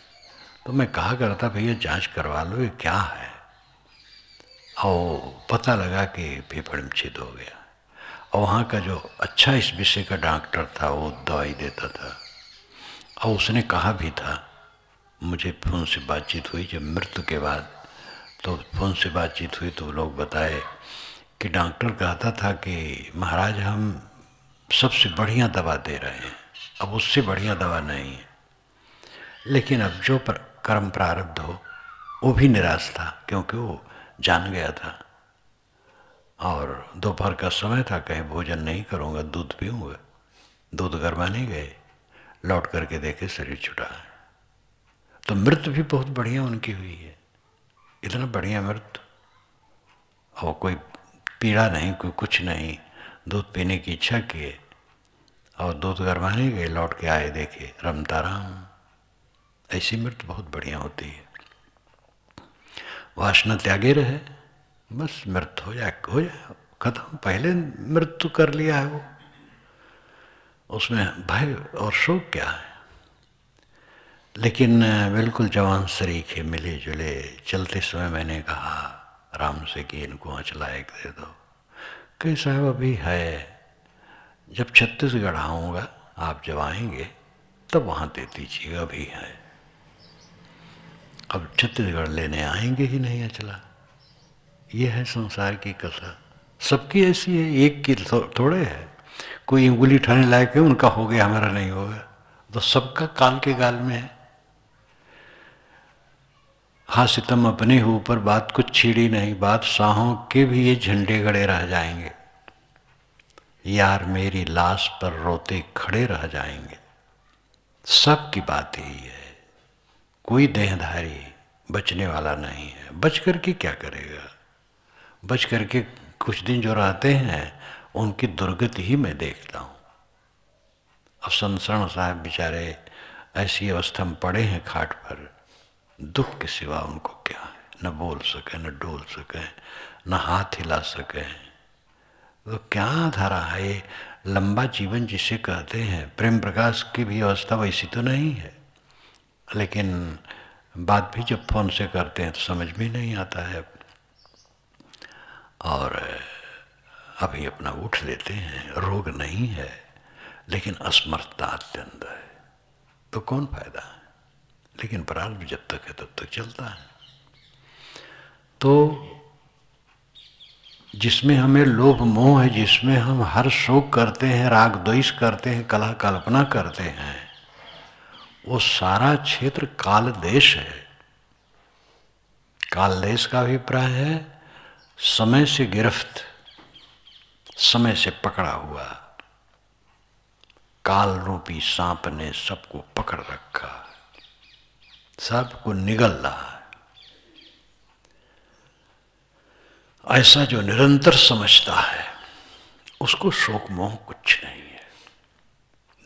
तो मैं कहा करता भैया जांच करवा लो, ये क्या है? और पता लगा कि फेफड़े में छेद हो गया। और वहाँ का जो अच्छा इस विषय का डॉक्टर था वो दवाई देता था, और उसने कहा भी था, मुझे फ़ोन से बातचीत हुई जब मृत्यु के बाद, तो फ़ोन से बातचीत हुई तो लोग बताए कि डॉक्टर कहता था कि महाराज हम सबसे बढ़िया दवा दे रहे हैं, अब उससे बढ़िया दवा नहीं है। लेकिन अब जो कर्म प्रारब्ध हो वो भी निराश था, क्योंकि वो जान गया था। और दोपहर का समय था, कहे भोजन नहीं करूँगा, दूध पीऊँगा। दूध गरमाने गए, लौट करके देखे शरीर छुटा है। तो मृत्यु भी बहुत बढ़िया उनकी हुई है, इतना बढ़िया मृत्यु, और कोई पीड़ा नहीं, कोई कुछ नहीं। दूध पीने की इच्छा किए और दूध गरमाने गए, लौट के आए, देखे रमता राम। ऐसी मृत्यु बहुत बढ़िया होती है। वासना त्यागे रहे, बस मृत्यु हो जाए खत्म। पहले मृत्यु कर लिया है वो, उसमें भय और शोक क्या है? लेकिन बिल्कुल जवान सरीखे मिले जुले। चलते समय मैंने कहा राम से कि इनको आंचला एक दे दो। कहीं साहब अभी है, जब छत्तीसगढ़ आऊँगा आप जब आएंगे तब वहाँ दे दीजिएगा, अभी है। अब छत्तीसगढ़ लेने आएंगे ही नहीं आंचला। ये है संसार की कथा, सबकी ऐसी है, एक की थोड़े है। कोई उंगली उठाने लायक है, उनका हो गया हमारा नहीं होगा, तो सबका काल के गाल में है। हाँ, सितम अपने ही ऊपर, बात कुछ छीड़ी नहीं, बात शाहों के भी ये झंडे गड़े रह जाएंगे। यार मेरी लाश पर रोते खड़े रह जाएंगे। सब की बात ही है, कोई देहधारी बचने वाला नहीं है। बच करके क्या करेगा? बच करके कुछ दिन जो रहते हैं उनकी दुर्गति ही मैं देखता हूँ। अब संसरण साहब बेचारे ऐसी अवस्था में पड़े हैं खाट पर, दुख के सिवा उनको क्या है? न बोल सके, न डोल सके, न हाथ हिला सके। तो क्या धारा है? लंबा जीवन जिसे कहते हैं, प्रेम प्रकाश की भी अवस्था वैसी तो नहीं है, लेकिन बात भी जब फोन से करते हैं तो समझ में नहीं आता है। और अभी अपना उठ लेते हैं, रोग नहीं है लेकिन असमर्थता अत्यंत है, तो कौन फायदा है। लेकिन प्रारब्ध जब तक है तब तक चलता है। तो जिसमें हमें लोभ मोह है, जिसमें हम हर शोक करते हैं, राग द्वेष करते हैं, कलह कल्पना करते हैं, वो सारा क्षेत्र काल देश है। काल देश का अभिप्राय है समय से गिरफ्त, समय से पकड़ा हुआ। काल रूपी सांप ने सबको पकड़ रखा, सबको निगल रहा है। ऐसा जो निरंतर समझता है उसको शोक मोह कुछ नहीं है।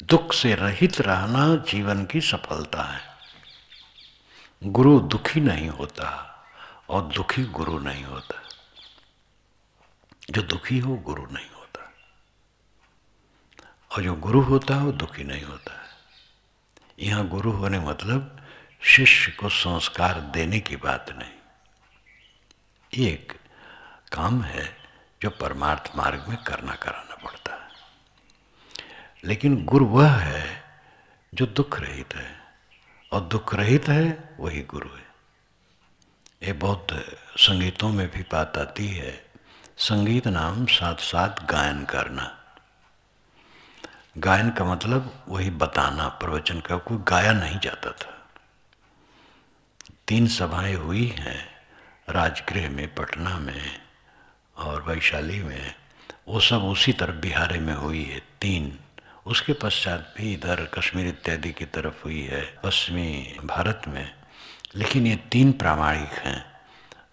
दुख से रहित रहना जीवन की सफलता है। गुरु दुखी नहीं होता और दुखी गुरु नहीं होता। जो दुखी हो गुरु नहीं होता, और जो गुरु होता है वो दुखी नहीं होता है। यहाँ गुरु होने मतलब शिष्य को संस्कार देने की बात नहीं। ये एक काम है जो परमार्थ मार्ग में करना कराना पड़ता है। लेकिन गुरु वह है जो दुख रहित है, और दुख रहित है वही गुरु है। ये बौद्ध संगीतों में भी बात आती है, संगीत नाम साथ साथ गायन करना। गायन का मतलब वही बताना, प्रवचन का। कोई गाया नहीं जाता था। 3 सभाएं हुई हैं राजगृह में, पटना में और वैशाली में। वो सब उसी तरफ बिहार में हुई है 3। उसके पश्चात भी इधर कश्मीर इत्यादि की तरफ हुई है, पश्चिमी भारत में। लेकिन ये 3 प्रामाणिक हैं।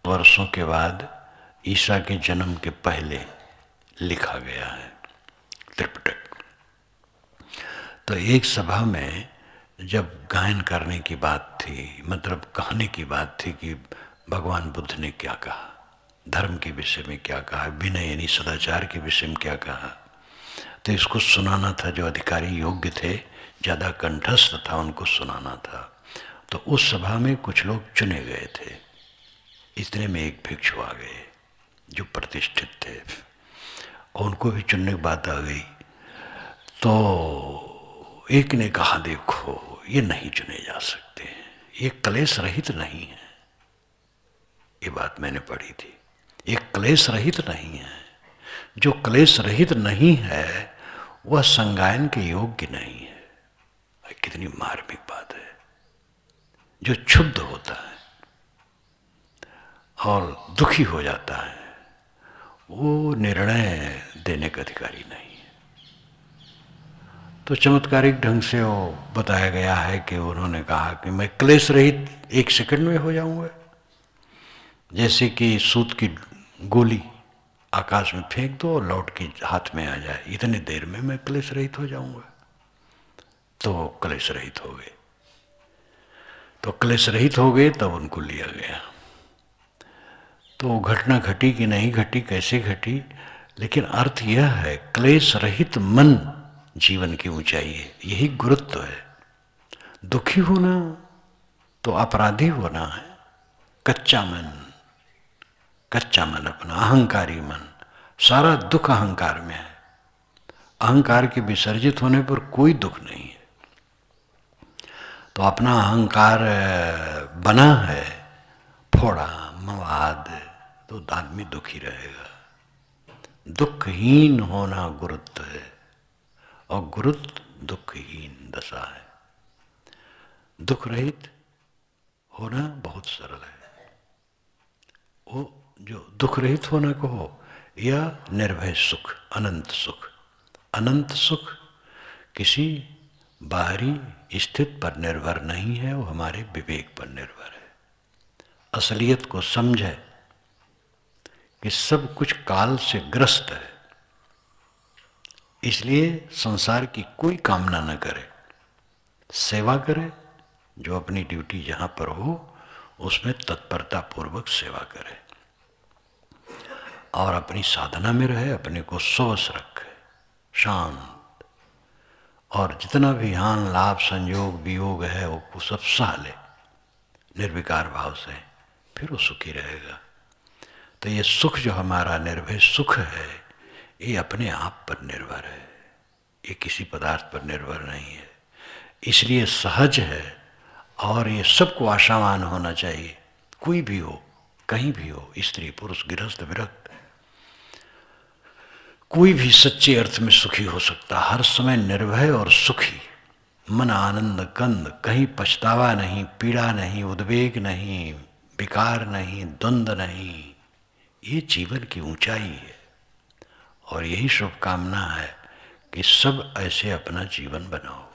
वर्षों के बाद ईसा के जन्म के पहले लिखा गया है त्रिपिटक। तो एक सभा में जब गायन करने की बात थी, मतलब कहने की बात थी कि भगवान बुद्ध ने क्या कहा, धर्म के विषय में क्या कहा, विनय यानी सदाचार के विषय में क्या कहा, तो इसको सुनाना था। जो अधिकारी योग्य थे, ज़्यादा कंठस्थ था, उनको सुनाना था। तो उस सभा में कुछ लोग चुने गए थे। इतने में एक भिक्षु आ गए जो प्रतिष्ठित थे, और उनको भी चुनने की बात आ गई। तो एक ने कहा, देखो ये नहीं चुने जा सकते, ये क्लेश रहित नहीं है। ये बात मैंने पढ़ी थी। ये क्लेश रहित नहीं है। जो क्लेश रहित नहीं है वह संगायन के योग्य नहीं है। कितनी मार्मिक बात है। जो क्षुब्ध होता है और दुखी हो जाता है वो निर्णय देने का अधिकारी नहीं है। तो चमत्कारिक ढंग से वो बताया गया है कि उन्होंने कहा कि मैं क्लेश रहित 1 सेकंड में हो जाऊंगा। जैसे कि सूत की गोली आकाश में फेंक दो और लौट के हाथ में आ जाए, इतनी देर में मैं क्लेश रहित हो जाऊंगा। तो क्लेश रहित हो गए। तो क्लेश रहित हो गए, तब उनको लिया गया। तो घटना घटी कि नहीं घटी, कैसे घटी, लेकिन अर्थ यह है क्लेश रहित मन जीवन की ऊंचाई है। यही गुरुत्व है। दुखी होना तो अपराधी होना है। कच्चा मन, कच्चा मन अपना अहंकारी मन, सारा दुख अहंकार में है। अहंकार के विसर्जित होने पर कोई दुख नहीं है। तो अपना अहंकार बना है फोड़ा मवाद, तो आदमी दुखी रहेगा। दुखहीन होना गुरुत्व है, और गुरुत्व दुखहीन दशा है। दुख रहित होना बहुत सरल है। वो जो दुख रहित होना को हो, या निर्भय सुख, अनंत सुख। अनंत सुख किसी बाहरी स्थिति पर निर्भर नहीं है, वो हमारे विवेक पर निर्भर है। असलियत को समझे कि सब कुछ काल से ग्रस्त है, इसलिए संसार की कोई कामना न करे, सेवा करे। जो अपनी ड्यूटी जहाँ पर हो उसमें तत्परता पूर्वक सेवा करे, और अपनी साधना में रहे, अपने को स्वस्थ रखे। शांत, और जितना भी हान लाभ संयोग वियोग है वो सब सह ले निर्विकार भाव से, फिर वो सुखी रहेगा। तो ये सुख जो हमारा निर्भय सुख है, ये अपने आप पर निर्भर है, ये किसी पदार्थ पर निर्भर नहीं है, इसलिए सहज है। और ये सबको आशावान होना चाहिए, कोई भी हो, कहीं भी हो, स्त्री पुरुष गृहस्थ विरक्त, कोई भी सच्चे अर्थ में सुखी हो सकता, हर समय निर्भय और सुखी, मन आनंद कंद, कहीं पछतावा नहीं, पीड़ा नहीं, उद्वेग नहीं, विकार नहीं, द्वंद्व नहीं। ये जीवन की ऊंचाई है, और यही शुभकामना है कि सब ऐसे अपना जीवन बनाओ।